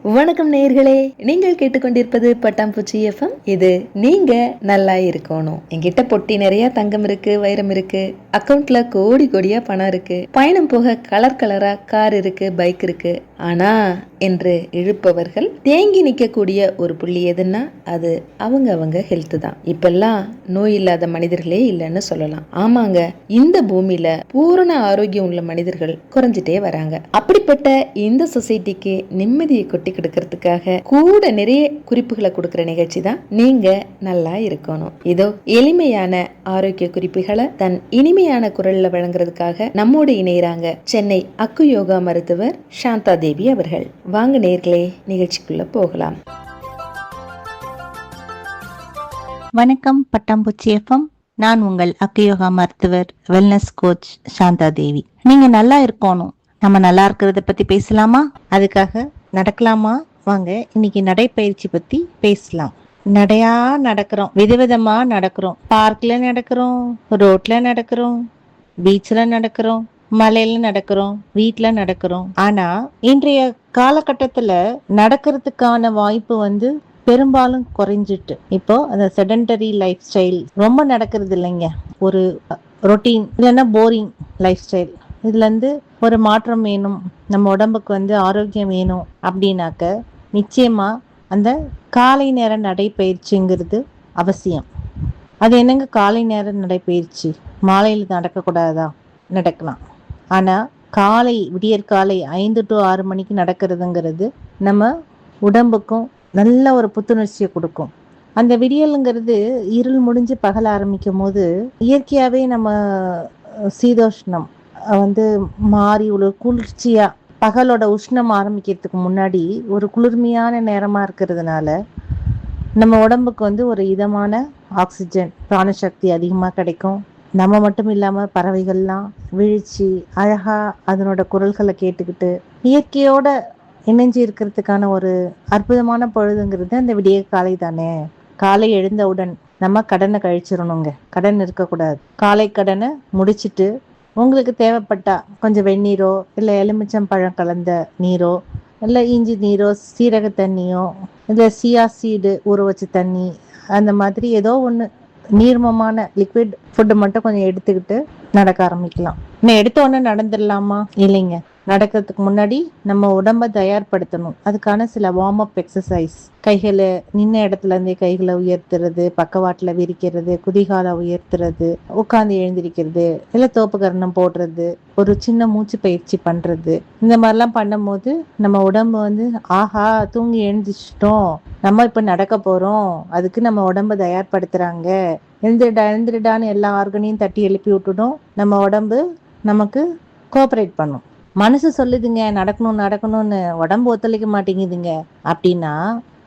வணக்கம் நேயர்களே, நீங்கள் கேட்டுக்கொண்டிருப்பது பட்டாம்பூச்சி எஃப்எம். இது நீங்க நல்லா இருக்கணும். என்கிட்ட பொட்டி நிறைய தங்கம் இருக்கு, வைரம் இருக்கு, அக்கவுண்ட்ல கோடி கோடியா பணம் இருக்கு, பயணம் போக கலர் கலரா கார் இருக்கு, பைக் இருக்கு. ஆனா என்று இழுப்பவர்கள் தேங்கி நிற்கக்கூடிய ஒரு புள்ளி எதுன்னா அது அவங்க ஹெல்த் தான். இப்பெல்லாம் நோய் இல்லாத மனிதர்களே இல்லைன்னு சொல்லலாம். ஆமாங்க, இந்த பூமியில பூரண ஆரோக்கியம் உள்ள மனிதர்கள் குறைஞ்சிட்டே வராங்க. அப்படிப்பட்ட இந்த சொசைட்டிக்கு நிம்மதியை கொட்டி கொடுக்கறதுக்காக கூட நிறைய குறிப்புகளை கொடுக்கிற நிகழ்ச்சி தான் நீங்க நல்லா இருக்கணும். இதோ எளிமையான ஆரோக்கிய குறிப்புகளை தன் இனிமையான குரல்ல வழங்குறதுக்காக நம்மோடு இணையறாங்க சென்னை அக்கு யோகா மருத்துவர் சாந்தா தேவி அவர்கள். வாங்க நேர்களே, நிகழ்ச்சிக்குள்ள போகலாம். வணக்கம் பட்டாம்பூச்சி எஃப்எம். நான் உங்கள் அக்கு யோகா மருத்துவர் வெல்னஸ் கோச் சாந்தா தேவி. நீங்க நல்லா இருக்கணும். நம்ம நல்லா இருக்கிறத பத்தி பேசலாமா? அதுக்காக நடக்கலாமா? வாங்க இன்னைக்கு நடைப்பயிற்சி பத்தி பேசலாம். நடையா நடக்கிறோம், விதவிதமா நடக்கிறோம். பார்க்ல நடக்கிறோம், ரோட்ல நடக்கிறோம், பீச்ல நடக்கிறோம், மலையில நடக்கிறோம், வீட்டுல நடக்கிறோம். ஆனா இன்றைய காலகட்டத்துல நடக்கிறதுக்கான வாய்ப்பு பெரும்பாலும் குறைஞ்சிட்டு. இப்போ அந்த செடன்டரி லைஃப் ஸ்டைல் ரொம்ப நடக்கிறது இல்லைங்க. ஒரு ரொட்டீன் இல்லைன்னா போரிங் லைஃப் ஸ்டைல். இதுல இருந்து ஒரு மாற்றம் வேணும், நம்ம உடம்புக்கு ஆரோக்கியம் வேணும் அப்படின்னாக்க நிச்சயமா அந்த காலை நேர நடைப்பயிற்சிங்கிறது அவசியம். அது என்னங்க காலை நேர நடைப்பயிற்சி? மாலையில் நடக்கக்கூடாதா? நடக்கலாம். ஆனா காலை விடியற்காலை 5 to 6 மணிக்கு நடக்கிறதுங்கிறது நம்ம உடம்புக்கும் நல்ல ஒரு புத்துணர்ச்சியை கொடுக்கும். அந்த விடியலுங்கிறது இருள் முடிஞ்சு பகல் ஆரம்பிக்கும் போது இயற்கையாவே நம்ம சீதோஷ்ணம் மாறி ஒரு குளிர்ச்சியா, பகலோட உஷ்ணம் ஆரம்பிக்கிறதுக்கு முன்னாடி ஒரு குளிர்மையான நேரமா இருக்கிறதுனால நம்ம உடம்புக்கு ஒரு இதமான ஆக்சிஜன் பிராணசக்தி அதிகமா கிடைக்கும். நம்ம மட்டும் இல்லாம பறவைகள்லாம் விழிச்சு அழகா அதனோட குரல்களை கேட்டுக்கிட்டு இயற்கையோட இணைஞ்சு இருக்கிறதுக்கான ஒரு அற்புதமான பொழுதுங்கிறது அந்த விடிய காலை தானே. காலை எழுந்தவுடன் நம்ம கடனை கழிச்சிடணுங்க. கடன் இருக்கக்கூடாது. காலை கடனை முடிச்சிட்டு உங்களுக்கு தேவைப்பட்டா கொஞ்சம் வெந்நீரோ இல்லை எலுமிச்சம் பழம் கலந்த நீரோ இல்லை இஞ்சி நீரோ சீரக தண்ணியோ இல்லை சியா சீடு ஊற வச்ச தண்ணி, அந்த மாதிரி ஏதோ ஒன்று நீர்மமான லிக்விட் ஃபுட்டு மட்டும் கொஞ்சம் எடுத்துக்கிட்டு நடக்க ஆரம்பிக்கலாம். இன்னும் எடுத்த உடனே நடந்துடலாமா? இல்லைங்க. நடக்கிறதுக்கு முன்னாடி நம்ம உடம்ப தயார்படுத்தணும். அதுக்கான சில வார்ம் அப் எக்ஸசைஸ். கைகளை நின்ன இடத்துல இருந்தே கைகளை உயர்த்துறது, பக்கவாட்டுல விரிக்கிறது, குதிகால உயர்த்துறது, உட்கார்ந்து எழுந்திருக்கிறது, இல்ல தோப்பு கரணம் போடுறது, ஒரு சின்ன மூச்சு பயிற்சி பண்றது. இந்த மாதிரிலாம் பண்ணும் போது நம்ம உடம்பு ஆஹா தூங்கி எழுந்திரிச்சிட்டோம், நம்ம இப்ப நடக்க போறோம், அதுக்கு நம்ம உடம்ப தயார்படுத்துறாங்க, எழுந்திருடான்னு எல்லா ஆர்கனையும் தட்டி எழுப்பி விட்டுடும். நம்ம உடம்பு நமக்கு கோஆபரேட் பண்ணும். மனசு சொல்லுதுங்க நடக்கணும் நடக்கணும்னு, உடம்பு ஒத்துழைக்க மாட்டேங்குதுங்க அப்படின்னா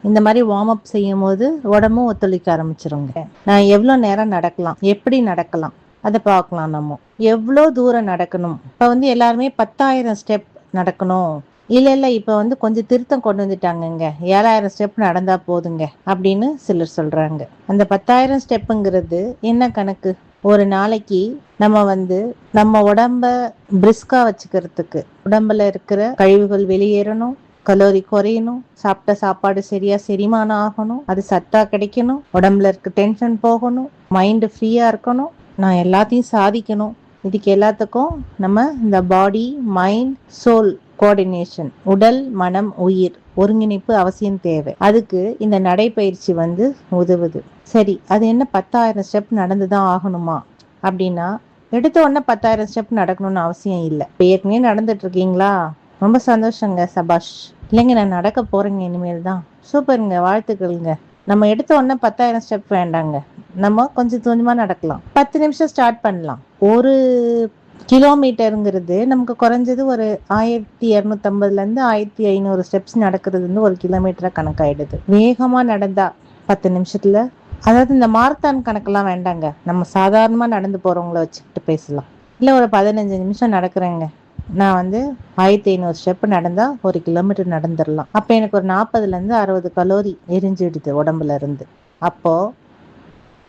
இந்த மாதிரி வார்ம் அப் செய்யும் போது உடம்பும் ஒத்துழைக்க ஆரம்பிச்சிருங்க. நான் எவ்வளவு நேரம் நடக்கலாம், எப்படி நடக்கலாம் அதை பார்க்கலாம். நம்ம எவ்வளோ தூரம் நடக்கணும். இப்ப எல்லாருமே 10,000 ஸ்டெப் நடக்கணும். இல்ல இப்ப கொஞ்சம் திருத்தம் கொண்டு வந்துட்டாங்கங்க, 7,000 ஸ்டெப் நடந்தா போதுங்க அப்படின்னு சிலர் சொல்றாங்க. அந்த 10,000 ஸ்டெப்புங்கிறது என்ன கணக்கு? ஒரு நாளைக்கு நம்ம நம்ம உடம்ப பிரிஸ்கா வச்சுக்கிறதுக்கு, உடம்புல இருக்கிற கழிவுகள் வெளியேறணும், கலோரி குறையணும், சாப்பிட்ட சாப்பாடு சரியா செரிமானம் ஆகணும், அது சத்தா கிடைக்கணும், உடம்புல இருக்க டென்ஷன் போகணும், மைண்ட் ஃப்ரீயா இருக்கணும், நான் எல்லாத்தையும் சாதிக்கணும். இதுக்கு எல்லாத்துக்கும் நம்ம இந்த பாடி மைண்ட் சோல் கோஆர்டினேஷன், உடல் மனம் உயிர் ஒருங்கிணைப்பு அவசியம் தேவை. அதுக்கு இந்த நடைப்பயிற்சி உதவுது. சரி, அது என்ன 10,000 ஸ்டெப் நடந்துதான் ஆகணுமா அப்படின்னா, எடுத்த உடனே 10,000 ஸ்டெப் நடக்கணும்னு அவசியம் இல்லை. இப்போ ஏற்கனவே நடந்துட்டு இருக்கீங்களா? ரொம்ப சந்தோஷங்க, சபாஷ். இல்லைங்க நான் நடக்க போறேங்க இனிமேல் தான். சூப்பருங்க, வாழ்த்துக்கள்ங்க. நம்ம எடுத்த உடனே 10,000 ஸ்டெப் வேண்டாங்க, நம்ம கொஞ்சம் கொஞ்சமா நடக்கலாம். 10 நிமிஷம் ஸ்டார்ட் பண்ணலாம். ஒரு கிலோமீட்டருங்கிறது நமக்கு குறைஞ்சது ஒரு 1250 இருந்து 1500 ஸ்டெப்ஸ் நடக்கிறது ஒரு கிலோமீட்டரா கணக்காயிடுது. வேகமா நடந்தா 10 நிமிஷத்துல, அதாவது இந்த மாரத்தான் கணக்கெல்லாம் வேண்டாங்க, நம்ம சாதாரணமா நடந்து போறவங்கள வச்சுக்கிட்டு பேசலாம். இல்ல ஒரு 15 நிமிஷம் நடக்கிறேங்க, நான் 1500 ஸ்டெப் நடந்தா 1 கிலோமீட்டர் நடந்துடலாம். அப்ப எனக்கு ஒரு 40 இருந்து 60 கலோரி எரிஞ்சிடுது உடம்புல இருந்து. அப்போ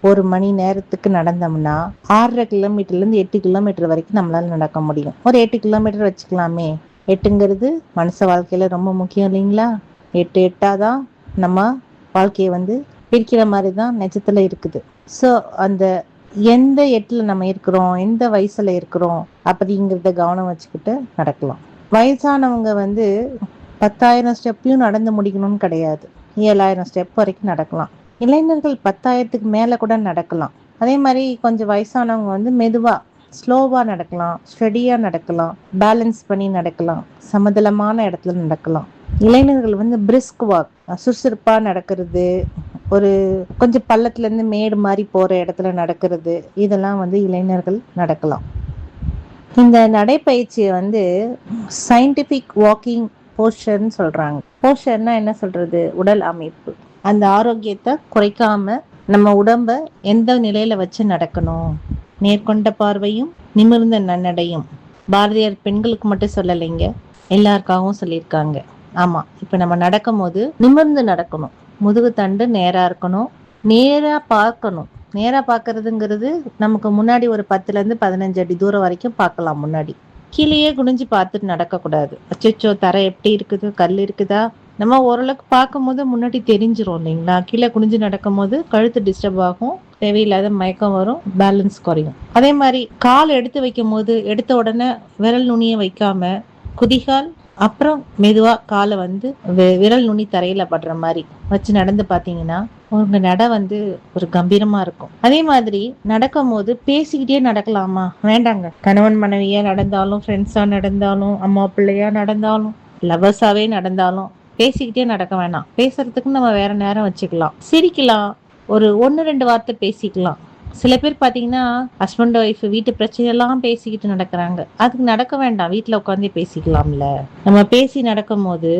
ஒரு மணி நேரத்துக்கு நடந்தோம்னா 6.5 கிலோமீட்டர்ல இருந்து 8 கிலோமீட்டர் வரைக்கும் நம்மளால நடக்க முடியும். ஒரு 8 கிலோமீட்டர் வச்சுக்கலாமே. 8ங்கிறது மனுஷ வாழ்க்கையில ரொம்ப முக்கியம் இல்லைங்களா? எட்டு எட்டாதான் நம்ம வாழ்க்கையை வந்து பிரிக்கிற மாதிரி தான் நிஜத்துல இருக்குது. ஸோ அந்த எந்த எட்டுல நம்ம இருக்கிறோம், எந்த வயசுல இருக்கிறோம் அப்படிங்கிறத கவனம் வச்சுக்கிட்டு நடக்கலாம். வயசானவங்க வந்து 10,000 ஸ்டெப்பையும் நடந்து முடிக்கணும்னு கிடையாது. 7,000 ஸ்டெப் வரைக்கும் நடக்கலாம். இளைஞர்கள் 10,000க்கு மேல கூட நடக்கலாம். அதே மாதிரி கொஞ்சம் வயசானவங்க வந்து மெதுவா ஸ்லோவா நடக்கலாம், ஸ்டெடியா நடக்கலாம், பேலன்ஸ் பண்ணி நடக்கலாம், சமதளமான இடத்துல நடக்கலாம். இளைஞர்கள் வந்து பிரிஸ்க் வாக், சுறுசுறுப்பா நடக்கிறது, ஒரு கொஞ்சம் பள்ளத்துல இருந்து மேடு மாதிரி போற இடத்துல நடக்கிறது, இதெல்லாம் வந்து இளைஞர்கள் நடக்கலாம். இந்த நடைப்பயிற்சியை வந்து சயின்டிபிக் வாக்கிங் போஸ்டர்னு சொல்றாங்க. போஸ்டர்னா என்ன சொல்றது? உடல் அமைப்பு. அந்த ஆரோக்கியத்தை குறைக்காம நம்ம உடம்ப எந்த நிலையில வச்சு நடக்கணும்? நேர்கொண்ட பார்வையும் நிமிர்ந்த நன்னடையும். பாரதியார் பெண்களுக்கு மட்டும் சொல்லலைங்க, எல்லாருக்காகவும் சொல்லியிருக்காங்க. ஆமா, இப்ப நம்ம நடக்கும் போது நிமிர்ந்து நடக்கணும், முதுகு தண்டு நேரா இருக்கணும், நேரா பார்க்கணும். நேரா பார்க்கறதுங்கிறது நமக்கு முன்னாடி ஒரு 10ல இருந்து 15 அடி தூரம் வரைக்கும் பார்க்கலாம். முன்னாடி கீழேயே குனிஞ்சு பார்த்துட்டு நடக்கக்கூடாது. அச்சோ தரை எப்படி இருக்குது, கல் இருக்குதா, நம்ம ஓரளவுக்கு பார்க்கும் போது முன்னாடி தெரிஞ்சிரும் இல்லைங்களா? கீழே குனிஞ்சு நடக்கும் போது கழுத்து டிஸ்டர்ப் ஆகும், தேவையில்லாத மயக்கம் வரும், பேலன்ஸ் குறையும். அதே மாதிரி கால் எடுத்து வைக்கும் போது எடுத்த உடனே விரல் நுனியை வைக்காம குதிகால், அப்புறம் மெதுவா காலை வந்து விரல் நுனி தரையில படுற மாதிரி வச்சு நடந்து பாத்தீங்கன்னா உங்க நடை வந்து ஒரு கம்பீரமா இருக்கும். அதே மாதிரி நடக்கும் போது பேசிக்கிட்டே நடக்கலாமா? வேண்டாங்க. கணவன் மனைவியா நடந்தாலும், ஃப்ரெண்ட்ஸா நடந்தாலும், அம்மா பிள்ளையா நடந்தாலும், லவர்ஸாவே நடந்தாலும் பேசிக்கிட்டே நடக்க வேணாம். பேசுறதுக்கு நம்ம வேற நேரம் வச்சுக்கலாம், சிரிக்கலாம், ஒரு 1-2 வார்த்தை பேசிக்கலாம். சில பேர் பாத்தீங்கன்னா ஹஸ்பண்ட் ஒய்ஃப் வீட்டு பிரச்சனை எல்லாம் பேசிக்கிட்டு நடக்கிறாங்க. அதுக்கு நடக்க வேண்டாம், வீட்டுல உட்காந்து பேசிக்கலாம்ல. நம்ம பேசி நடக்கும் போது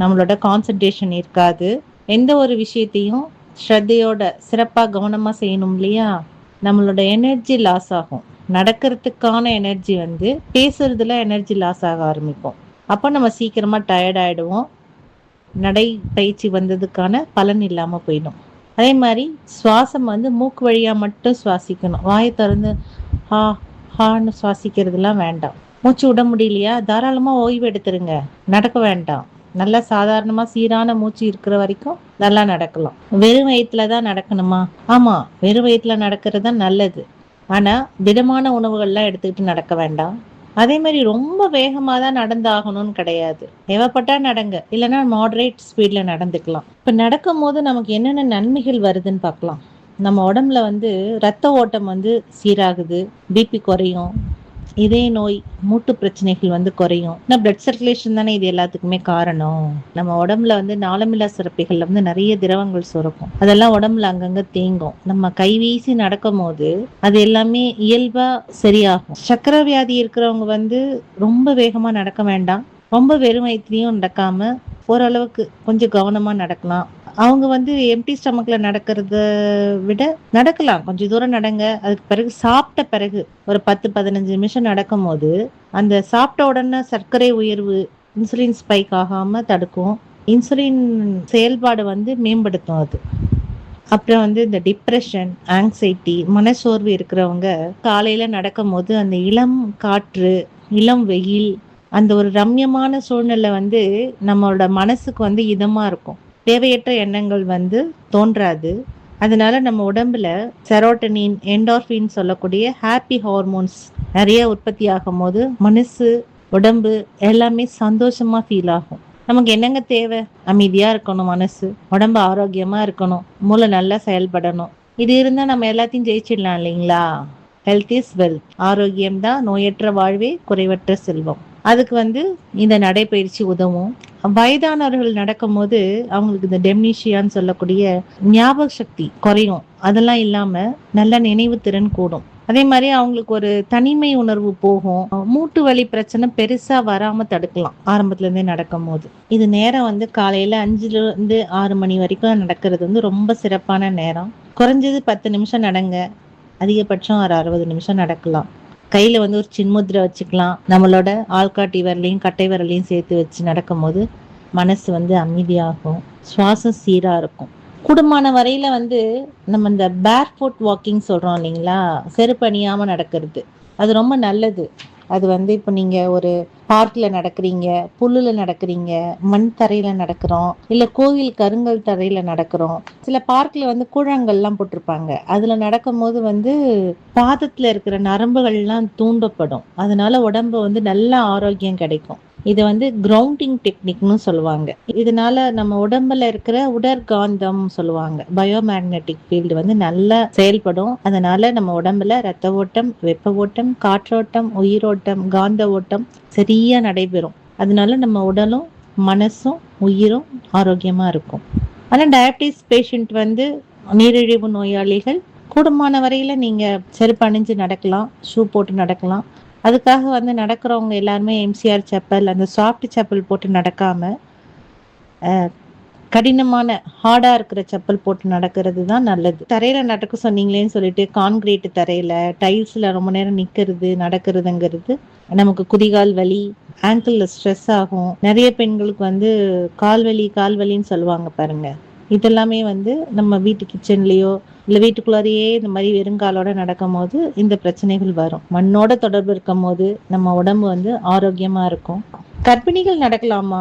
நம்மளோட கான்சென்ட்ரேஷன் இருக்காது. எந்த ஒரு விஷயத்தையும் ஸ்ரத்தையோட சிறப்பா கவனமா செய்யணும் இல்லையா? நம்மளோட எனர்ஜி லாஸ் ஆகும். நடக்கிறதுக்கான எனர்ஜி வந்து பேசுறதுல எனர்ஜி லாஸ் ஆக ஆரம்பிக்கும். அப்போ நம்ம சீக்கிரமா டயர்ட் ஆயிடுவோம். நடை பயிற்சி வந்ததுக்கான பலன் இல்லாம போயிடும். அதே மாதிரி சுவாசம் வந்து மூக்கு வழியா மட்டும் சுவாசிக்கணும். வாயை திறந்து ஹா ஹான்னு சுவாசிக்கிறதுலாம் வேண்டாம். மூச்சு விட முடியலையா தாராளமா ஓய்வு எடுத்துருங்க, நடக்க வேண்டாம். நல்லா சாதாரணமா சீரான மூச்சு இருக்கிற வரைக்கும் நல்லா நடக்கலாம். வெறும் வயிற்றுலதான் நடக்கணுமா? ஆமா, வெறும் வயிற்றுல நடக்கிறது தான் நல்லது. ஆனா திடமான உணவுகள்லாம் எடுத்துக்கிட்டு நடக்க வேண்டாம். அதே மாதிரி ரொம்ப வேகமா தான் நடந்தாகணும்னு கிடையாது. தேவைப்பட்டா நடங்க, இல்லைன்னா மாடரேட் ஸ்பீட்ல நடந்துக்கலாம். இப்ப நடக்கும் போது நமக்கு என்னென்ன நன்மைகள் வருதுன்னு பார்க்கலாம். நம்ம உடம்புல வந்து ரத்த ஓட்டம் வந்து சீராகுது, பிபி குறையும், இதய நோய், மூட்டு பிரச்சனைகள் வந்து குறையும். பிளட் சர்க்குலேஷன் தானே இது எல்லாத்துக்குமே காரணம். நம்ம உடம்புல வந்து நாளமில்லா சுரப்பிகள்ல வந்து நிறைய திரவங்கள் சுரக்கும். அதெல்லாம் உடம்புல அங்கங்க தேங்கும். நம்ம கை வீசி நடக்கும் போது அது எல்லாமே இயல்பா சரியாகும். சக்கரை வியாதி இருக்கிறவங்க வந்து ரொம்ப வேகமா நடக்க வேண்டாம், ரொம்ப வெறும் வயிற்றுலையும் நடக்காம ஓரளவுக்கு கொஞ்சம் கவனமா நடக்கலாம். அவங்க வந்து எம்டி ஸ்டமக்ல நடக்கிறத விட நடக்கலாம், கொஞ்சம் தூரம் நடங்க. அதுக்கு பிறகு சாப்பிட்ட பிறகு ஒரு 10-15 நிமிஷம் நடக்கும் போது அந்த சாப்பிட்ட உடனே சர்க்கரை உயர்வு, இன்சுலின் ஸ்பைக் ஆகாம தடுக்கும். இன்சுலின் செயல்பாடு வந்து மேம்படுத்தும் அது. அப்புறம் வந்து இந்த டிப்ரெஷன், ஆங்ஸைட்டி, மனசோர்வு இருக்கிறவங்க காலையில நடக்கும் போது அந்த இளம் காற்று, இளம் வெயில், அந்த ஒரு ரம்யமான சூழ்நிலை வந்து நம்மளோட மனசுக்கு வந்து இதமா இருக்கும். தேவையற்ற எண்ணங்கள் வந்து தோன்றாது. அதனால நம்ம உடம்புல செரோட்டனின், என்டார்பின் சொல்லக்கூடிய ஹாப்பி ஹார்மோன்ஸ் நிறைய உற்பத்தி ஆகும் போது மனசு, உடம்பு எல்லாமே சந்தோஷமா ஃபீல் ஆகும். நமக்கு என்னங்க தேவை? அமைதியா இருக்கணும், மனசு உடம்பு ஆரோக்கியமா இருக்கணும், மூளை நல்லா செயல்படணும். இது இருந்தா நம்ம எல்லாத்தையும் ஜெயிச்சிடலாம் இல்லைங்களா? Health is wealth. ஆரோக்கியம் தான் நோயற்ற வாழ்வே குறைவற்ற செல்வம். அதுக்கு வந்து இந்த நடைப்பயிற்சி உதவும். வயதானவர்கள் நடக்கும் போது அவங்களுக்கு இந்த டெம்னீஷியான்னு சொல்லக்கூடிய ஞாபக சக்தி குறையும். அதெல்லாம் இல்லாம நல்ல நினைவு திறன் கூடும். அதே மாதிரி அவங்களுக்கு ஒரு தனிமை உணர்வு போகும். மூட்டு வலி பிரச்சனை பெருசா வராம தடுக்கலாம் ஆரம்பத்துல இருந்தே நடக்கும் போது. இது நேரம் வந்து காலையில 5ல இருந்து 6 மணி வரைக்கும் நடக்கிறது வந்து ரொம்ப சிறப்பான நேரம். குறைஞ்சது 10 நிமிஷம் நடங்க, அதிகபட்சம் ஒரு 60 நிமிஷம் நடக்கலாம். கையில வந்து ஒரு சின்முத்திரை வச்சுக்கலாம். நம்மளோட ஆள்காட்டி விரலையும் கட்டை விரலையும் சேர்த்து வச்சு நடக்கும் போது மனசு வந்து அமைதியாகும், சுவாசம் சீரா இருக்கும். கூடுமான வரையில வந்து நம்ம இந்த பேர் ஃபுட் வாக்கிங் சொல்றோம் இல்லைங்களா, செருப்பு அணியாம நடக்கிறது, அது ரொம்ப நல்லது. அது வந்து இப்போ நீங்க ஒரு பார்க்ல நடக்கிறீங்க, புல்லுல நடக்கிறீங்க, மண் தரையில நடக்கிறோம், இல்ல கோவில் கருங்கல் தரையில நடக்கிறோம். சில பார்க்ல வந்து கூழாங்கல்லாம் போட்டிருப்பாங்க. அதுல நடக்கும்போது வந்து பாதத்துல இருக்கிற நரம்புகள்லாம் தூண்டப்படும். அதனால உடம்பு வந்து நல்ல ஆரோக்கியம் கிடைக்கும். இது வந்து கிரவுண்டிங் டெக்னிக்னு சொல்லுவாங்க. இதனால நம்ம உடம்புல இருக்கிற உடற்காந்தம் சொல்லுவாங்க, பயோமேக்னெட்டிக் ஃபீல்டு வந்து நல்லா செயல்படும். அதனால நம்ம உடம்புல ரத்த ஓட்டம், வெப்ப ஓட்டம், காற்றோட்டம், உயிரோட்டம், காந்த ஓட்டம் சரியா நடைபெறும். அதனால நம்ம உடலும் மனசும் உயிரும் ஆரோக்கியமா இருக்கும். ஆனா டயபிட்டிஸ் பேஷண்ட் வந்து நீரிழிவு நோயாளிகள் கூடுமான வரையில நீங்க செருப்பு அணிஞ்சு நடக்கலாம், ஷூ போட்டு நடக்கலாம். அதுக்காக வந்து நடக்கிறவங்க எல்லாருமே எம்சிஆர் செப்பல், அந்த சாஃப்ட் செப்பல் போட்டு நடக்காம கடினமான ஹார்டா இருக்கிற செப்பல் போட்டு நடக்கிறது தான் நல்லது. தரையில நடக்க சொன்னீங்களேன்னு சொல்லிட்டு கான்கிரீட் தரையில டைல்ஸ்ல ரொம்ப நேரம் நிக்கிறது நடக்கிறதுங்கிறது நமக்கு குதிகால் வலி, ஆங்கிள் ஸ்ட்ரெஸ் ஆகும். நிறைய பெண்களுக்கு வந்து கால்வலின்னு சொல்லுவாங்க பாருங்க. இதெல்லாமே வந்து நம்ம வீட்டு கிச்சன்லயோ இல்ல வீட்டுக்குள்ளாரையே இந்த மாதிரி வெறுங்காலோட நடக்கும் போது இந்த பிரச்சனைகள் வரும். மண்ணோட தொடர்பு இருக்கும் போது நம்ம உடம்பு வந்து ஆரோக்கியமா இருக்கும். கர்ப்பிணிகள் நடக்கலாமா?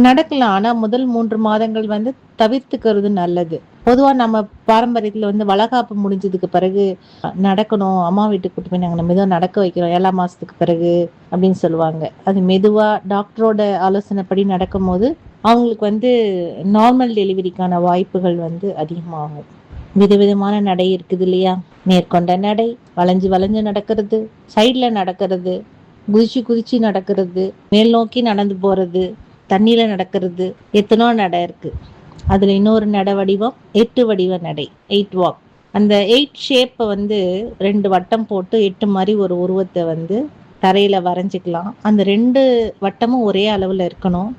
நடக்கலாம். ஆனா முதல் 3 மாதங்கள் வந்து தவிர்த்துக்கிறது நல்லது. பொதுவா நம்ம பாரம்பரியத்துல வந்து வளகாப்பு முடிஞ்சதுக்கு பிறகு நடக்கணும், அம்மா வீட்டுக்கு கூட்டு போய் நாங்க மெதுவா நடக்க வைக்கிறோம் 7ஆம் மாசத்துக்கு பிறகு அப்படின்னு சொல்லுவாங்க. அது மெதுவா டாக்டரோட ஆலோசனைப்படி நடக்கும் போது அவங்களுக்கு வந்து நார்மல் டெலிவரிக்கான வாய்ப்புகள் வந்து அதிகமாகும். விதவிதமான நடை இருக்குது இல்லையா? நேர்கொண்ட நடை, வளைஞ்சு வளைஞ்சு நடக்கிறது, சைட்ல நடக்கிறது, குதிச்சு நடக்கிறது, மேல் நோக்கி நடந்து போறது, தண்ணியில நடக்கிறது, எத்தனோ நடை இருக்கு. அதுல இன்னொரு நடை வடிவம் 8 வடிவ நடை, 8 வாக். அந்த 8 ஷேப்பை வந்து 2 வட்டம் போட்டு 8 மாதிரி ஒரு உருவத்தை வந்து தரையில வரைஞ்சிக்கலாம். அந்த 2 வட்டமும் ஒரே அளவுல இருக்கணும்.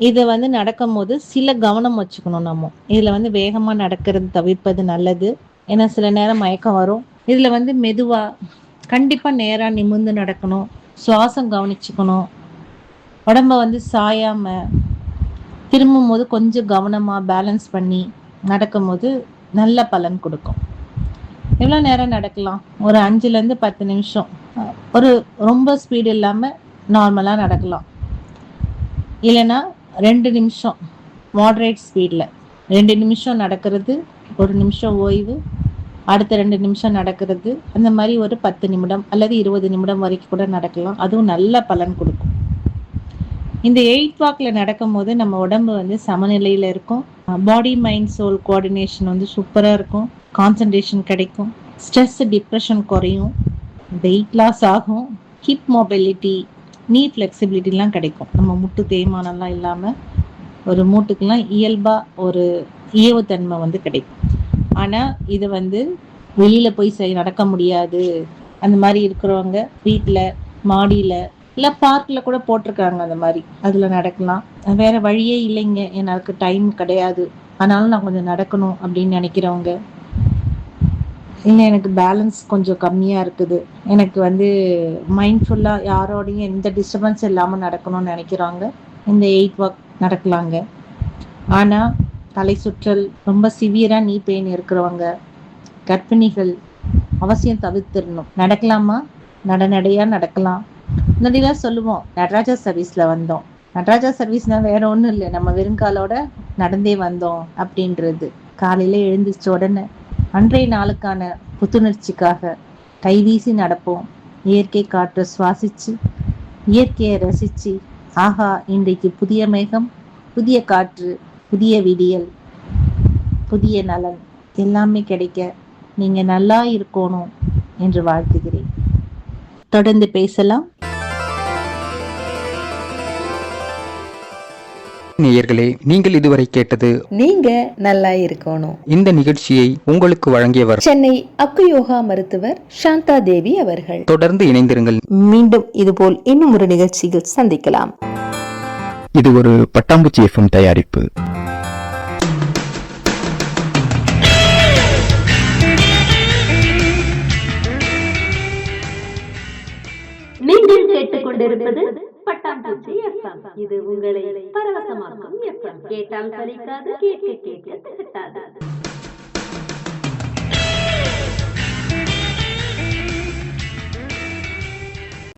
இதை வந்து நடக்கும் போது சில கவனம் வச்சுக்கணும். நம்ம இதுல வந்து வேகமா நடக்கிறது தவிர்ப்பது நல்லது. ஏன்னா சில நேரம் மயக்கம் வரும். இதுல வந்து மெதுவா கண்டிப்பா நேரா நிமிர்ந்து நடக்கணும், சுவாசம் கவனிச்சுக்கணும், உடம்ப வந்து சாயாம திரும்பும் போது கொஞ்சம் கவனமா பேலன்ஸ் பண்ணி நடக்கும் போது நல்ல பலன் கொடுக்கும். எவ்வளோ நேரம் நடக்கலாம்? ஒரு 5லேருந்து 10 நிமிஷம். ஒரு ரொம்ப ஸ்பீடு இல்லாம நார்மலா நடக்கலாம். இல்லைன்னா 2 நிமிஷம் மாடரேட் ஸ்பீட்ல 2 நிமிஷம் நடக்கிறது, 1 நிமிஷம் ஓய்வு, அடுத்த 2 நிமிஷம் நடக்கிறது. அந்த மாதிரி ஒரு 10 நிமிடம் அல்லது 20 நிமிடம் வரைக்கும் கூட நடக்கலாம். அதுவும் நல்ல பலன் கொடுக்கும். இந்த 8 வாக்ல நடக்கும் போது நம்ம உடம்பு வந்து சமநிலையில இருக்கும். பாடி மைண்ட் சோல் கோஆர்டினேஷன் வந்து சூப்பரா இருக்கும். கான்சன்ட்ரேஷன் கிடைக்கும். ஸ்ட்ரெஸ் டிப்ரெஷன் குறையும். வெயிட் லாஸ் ஆகும். ஹிப் மொபிலிட்டி, நீ ஃப்ளெக்சிபிலிட்டிலாம் கிடைக்கும். நம்ம முட்டு தேய்மானம்லாம் இல்லாமல் ஒரு மூட்டுக்கெல்லாம் இயல்பா ஒரு இயவுத்தன்மை வந்து கிடைக்கும். ஆனால் இது வந்து வெளியில போய் நடக்க முடியாது அந்த மாதிரி இருக்கிறவங்க வீட்டில் மாடியில் இல்லை பார்க்கில் கூட போட்டிருக்காங்க அந்த மாதிரி, அதில் நடக்கலாம். வேற வழியே இல்லைங்க, எனக்கு டைம் கிடையாது, ஆனாலும் நான் கொஞ்சம் நடக்கணும் அப்படின்னு நினைக்கிறவங்க, இல்லை எனக்கு பேலன்ஸ் கொஞ்சம் கம்மியாக இருக்குது, எனக்கு வந்து மைண்ட்ஃபுல்லாக யாரோடையும் எந்த டிஸ்டர்பன்ஸ் இல்லாமல் நடக்கணும்னு நினைக்கிறாங்க, இந்த 8 வாக் நடக்கலாங்க. ஆனால் தலை சுற்றல், ரொம்ப சிவியராக நீ பெயின் இருக்கிறவங்க, கர்ப்பிணிகள் அவசியம் தவிர்த்திடணும். நடக்கலாமா? நடையாக நடக்கலாம். முன்னாடிலாம் சொல்லுவோம் நடராஜா சர்வீஸ்ல வந்தோம். நடராஜா சர்வீஸ்னா வேற ஒன்றும் இல்லை, நம்ம வெறுங்காலோட நடந்தே வந்தோம் அப்படின்றது. காலையில எழுந்திரிச்ச உடனே அன்றைய நாளுக்கான புத்துணர்ச்சிக்காக கைவீசி நடப்போம். இயற்கை காற்றை சுவாசிச்சு இயற்கையை ரசிச்சு, ஆஹா இன்றைக்கு புதிய மேகம், புதிய காற்று, புதிய விடியல், புதிய நலன் எல்லாமே கிடைக்க நீங்க நல்லா இருக்கணும் என்று வாழ்த்துகிறேன். தொடர்ந்து பேசலாம். நேயர்களே, நீங்கள் இதுவரை கேட்டது நீங்க நல்லா இருக்கணும். இந்த நிகழ்ச்சியை உங்களுக்கு வழங்கியவர் சென்னை அக்கு யோகா மருத்துவர் சாந்தா தேவி அவர்கள். தொடர்ந்து இணைந்திருங்கள். மீண்டும் இதுபோல் இன்னும் ஒரு நிகழ்ச்சியில் சந்திக்கலாம். இது ஒரு பட்டாம்பூச்சி எஃப்எம் தயாரிப்பு. நீங்கள் கேட்டுக்கொண்டிருப்பது பட்டாம்பூச்சி எஃப்எம். இது உங்களை பரவசமாக்கும் எஃப்எம். கேட்டால் சலிக்காது, கேட்க கேட்க திகட்டாது.